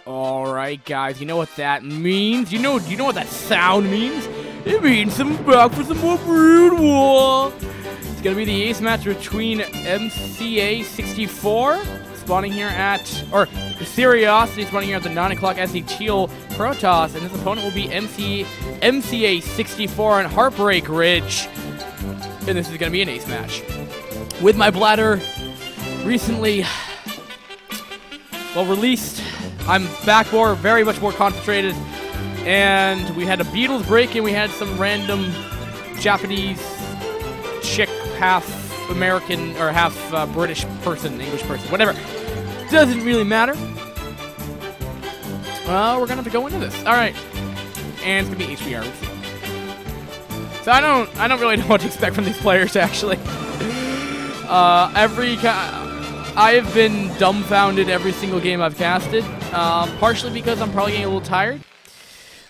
Alright, guys, you know what that means? You know what that sound means? It means I'm back for some more Brood War! It's gonna be the ace match between mca64, spawning here at, or Seriosity, spawning here at the 9 o'clock SE Teal Protoss, and his opponent will be mca64 and Heartbreak Ridge. And this is gonna be an ace match. With my bladder recently, well, released, I'm back very much more concentrated, and we had a Beatles break, and we had some random Japanese chick, half American, or half British person, English person, whatever. Doesn't really matter. Well, we're gonna have to go into this. Alright. And it's gonna be HBR. So I don't really know what to expect from these players, actually. I have been dumbfounded every single game I've casted, partially because I'm probably getting a little tired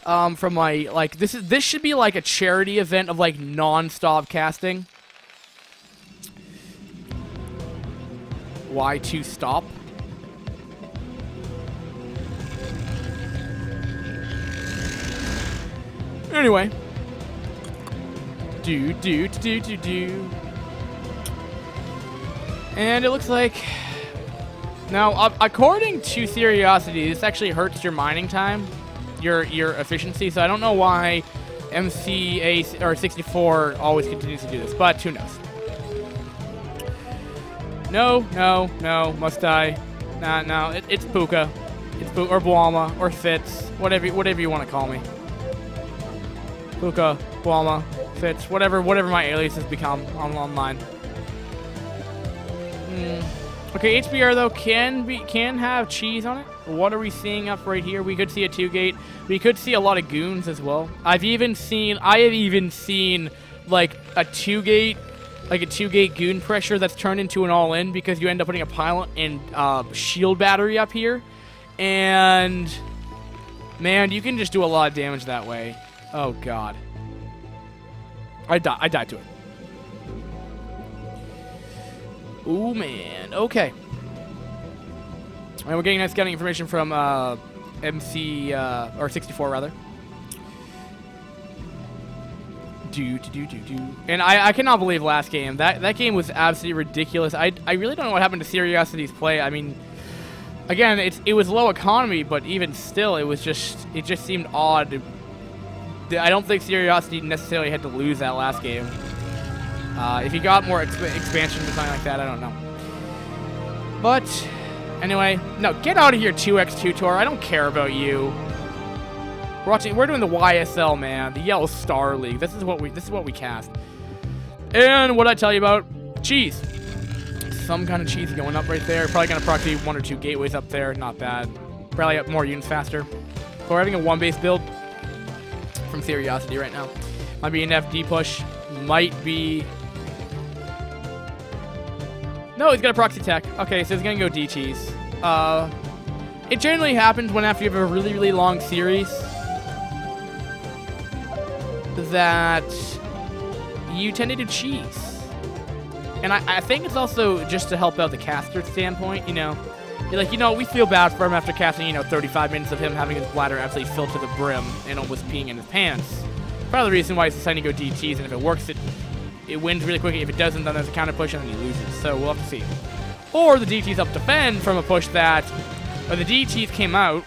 from my, like, this should be like a charity event of, like, non-stop casting. Why to stop? Anyway. Do. And it looks like, now, according to Seriosity, this actually hurts your mining time, your efficiency, so I don't know why mca64 always continues to do this, but who knows. No, must die. No, it's Puka. It's Puka, or Bwalma, or Fitz, whatever you want to call me. Puka, Bwalma, Fitz, whatever my alias has become online. Okay, HBR though can have cheese on it. What are we seeing up right here? We could see a 2-gate. We could see a lot of goons as well. I have even seen like a 2-gate, goon pressure that's turned into an all-in because you end up putting a pilot and shield battery up here, and man, you can just do a lot of damage that way. Oh god, I died to it. Ooh, man. Okay. And we're getting nice scouting information from or 64 rather. And I cannot believe last game. That game was absolutely ridiculous. I really don't know what happened to Seriosity's play. I mean, again, it was low economy, but even still, it just seemed odd. I don't think Seriosity necessarily had to lose that last game. If he got more expansion or something like that, I don't know. But anyway, no, get out of here, 2x2 Tor. I don't care about you. We're doing the YSL, man, the Yellow Star League. This is what we cast. And what I tell you about cheese. Some kind of cheese going up right there. Probably gonna proxy 1 or 2 gateways up there. Not bad. Probably up more units faster. But we're having a 1-base build from Seriosity right now. Might be an FD push. Might be. No, he's got a proxy tech. Okay, so he's gonna go D cheese. It generally happens when after you have a really, really long series that you tend to do cheese. And I think it's also just to help out the caster standpoint, you know. You're like, we feel bad for him after casting, 35 minutes of him having his bladder absolutely filled to the brim and almost peeing in his pants. Part of the reason why he's deciding to go D cheese, and if it works, it wins really quickly. If it doesn't, then there's a counter push and then he loses. So we'll have to see. Or the DTs up defend from a push that, when the DTs came out,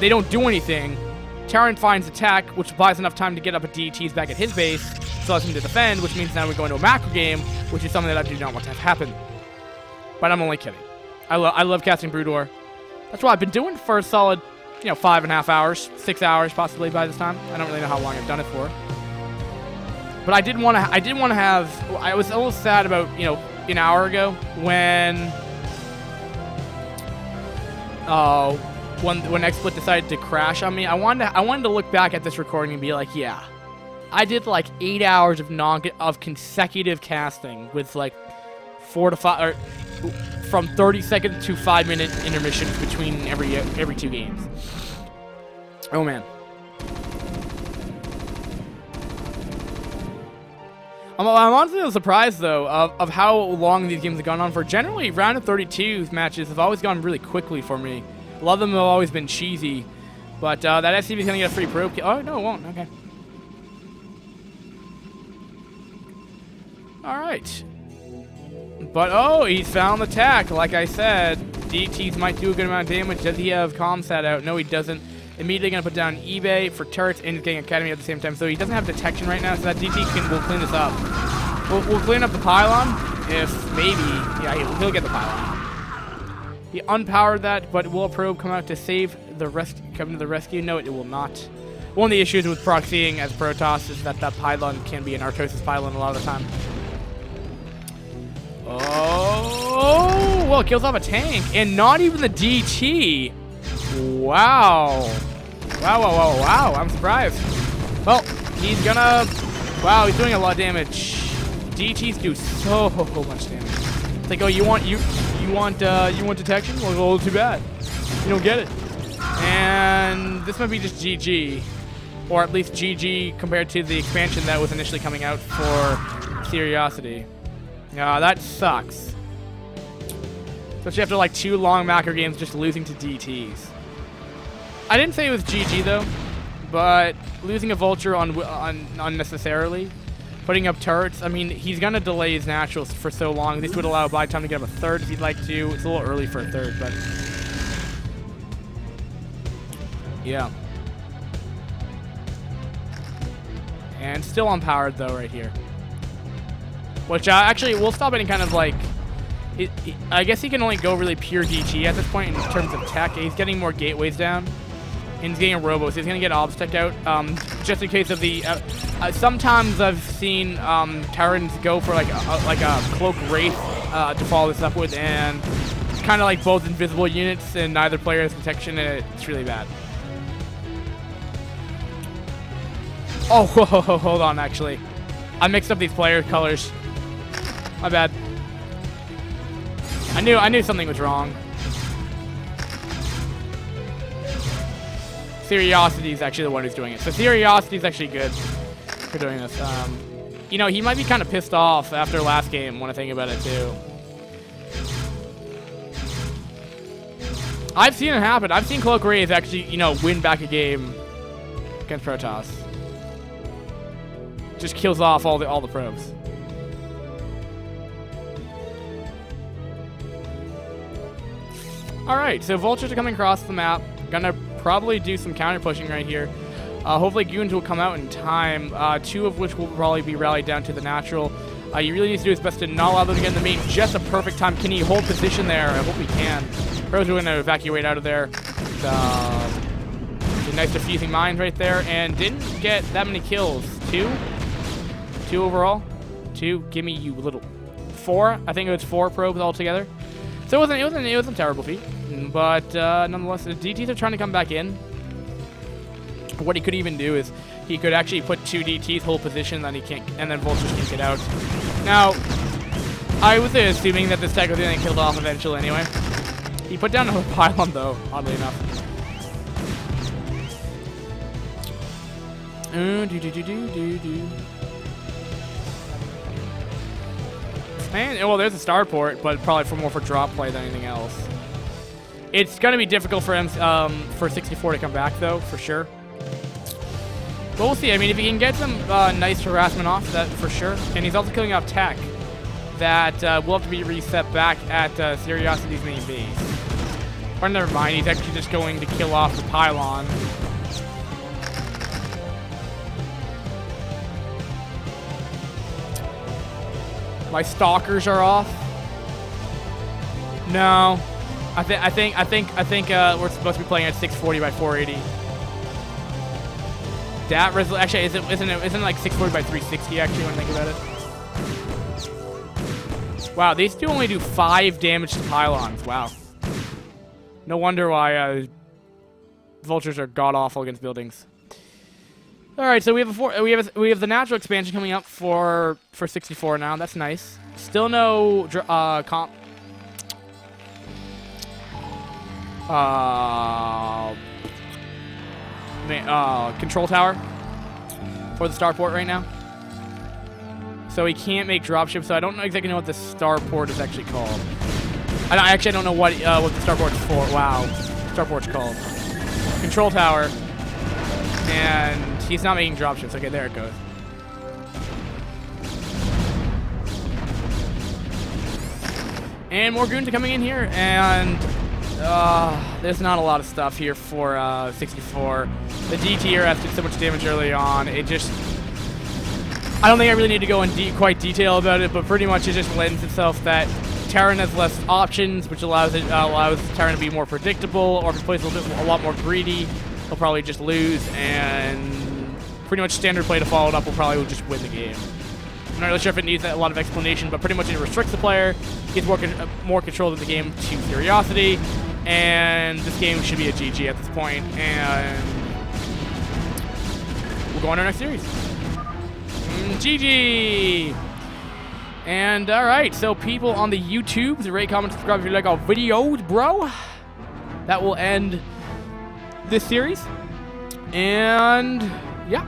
they don't do anything. Terran finds attack, which buys enough time to get up a DTs back at his base, so allows him to defend, which means now we go into a macro game, which is something that I do not want to have happen. But I'm only kidding. I love casting Brood War. That's what I've been doing for a solid, 5.5 hours, 6 hours possibly by this time. I don't really know how long I've done it for. But I did want to have. I was a little sad about an hour ago when XSplit decided to crash on me. I wanted to look back at this recording and be like, yeah, I did like 8 hours of consecutive casting with like 4 to 5 or from 30-second to 5-minute intermissions between every 2 games. Oh man. I'm honestly a little surprised, though, of how long these games have gone on for. Generally, round of 32 matches have always gone really quickly for me. A lot of them have always been cheesy. But that SCV is going to get a free probe kill. Oh, no, it won't. Okay. All right. But, oh, he's found the tech. Like I said, DTs might do a good amount of damage. Does he have ComSat out? No, he doesn't. Immediately going to put down eBay for turrets and he's getting Academy at the same time. So he doesn't have detection right now, so that DT will clean this up. We'll clean up the pylon if maybe. Yeah, he'll get the pylon. He unpowered that, but will a probe come out to save the come to the rescue? No, it will not. One of the issues with proxying as Protoss is that pylon can be an Artosis pylon a lot of the time. Oh, well, it kills off a tank, and not even the DT. Wow. Wow, I'm surprised. Well, he's gonna... Wow, he's doing a lot of damage. DTs do so much damage. It's like, oh, you want detection? Well, too bad. You don't get it. And this might be just GG. Or at least GG compared to the expansion that was initially coming out for Seriosity. That sucks. Especially after like 2 long macro games just losing to DTs. I didn't say it was GG though, but losing a Vulture unnecessarily, putting up turrets, I mean, he's going to delay his naturals for so long. This would allow buy time to get him a third if he'd like to. It's a little early for a third, but yeah. And still unpowered though right here. Which actually will stop any kind of like... I guess he can only go really pure DT at this point in terms of tech. He's getting more gateways down. And he's getting a robo, so he's going to get obs tech out. Just in case of the... sometimes I've seen Terrans go for like a Cloak Wraith to follow this up with. And it's kind of like both invisible units and neither player has protection. And it's really bad. Oh, whoa, hold on, actually. I mixed up these player colors. My bad. I knew something was wrong. Seriosity is actually the one who's doing it. So Seriosity is actually good for doing this. You know, he might be kind of pissed off after last game when I think about it too. I've seen it happen. I've seen Cloak Wraith actually, you know, win back a game against Protoss. Just kills off all the probes. Alright, so Vultures are coming across the map. Gonna probably do some counter pushing right here. Hopefully Goons will come out in time, 2 of which will probably be rallied down to the natural. He really needs to do his best to not allow them to get in the main. Just a perfect time. Can he hold position there? I hope he can. Pros are going to evacuate out of there. A nice diffusing mines right there, and didn't get that many kills. 2 overall. 2. Give me you little 4. I think it was 4 probes altogether. So it wasn't a terrible feat, but nonetheless, the DTs are trying to come back in. What he could even do is he could actually put 2 DTs hold position, then he can't, and then Vultures can get out. Now, I was assuming that this tech was getting killed off eventually anyway. He put down a pylon though, oddly enough. And, well, there's a starport, but probably more for drop play than anything else. It's going to be difficult for him, for 64 to come back, though, for sure. But we'll see. I mean, if he can get some nice harassment off, that for sure. And he's also killing off tech that will have to be reset back at Seriosity's main base. Or never mind, he's actually just going to kill off the pylon. My stalkers are off. No, I think we're supposed to be playing at 640 by 480. That actually isn't it like 640 by 360 actually when I think about it. Wow, these two only do 5 damage to pylons. Wow. No wonder why Vultures are god awful against buildings. All right, so we have the natural expansion coming up for 64 now. That's nice. Still no control tower for the starport right now. so he can't make dropships. So I don't exactly know what the starport is actually called. I don't know what the starport's for. Wow, starport's called control tower, and he's not making dropships. Okay, there it goes. And more goons are coming in here, and there's not a lot of stuff here for 64. The DTRS did so much damage early on. It just, I don't think I really need to go in quite detail about it, but pretty much it just lends itself that Terran has less options, which allows Terran to be more predictable, or if he plays a lot more greedy, he'll probably just lose, and pretty much standard play to follow it up will probably just win the game. I'm not really sure if it needs a lot of explanation, but pretty much it restricts the player, gives more control of the game to Seriosity, and this game should be a GG at this point, and we'll go on to our next series. GG! And alright, so people on the YouTubes, rate, comment, subscribe if you like our videos, bro. That will end this series. And yeah.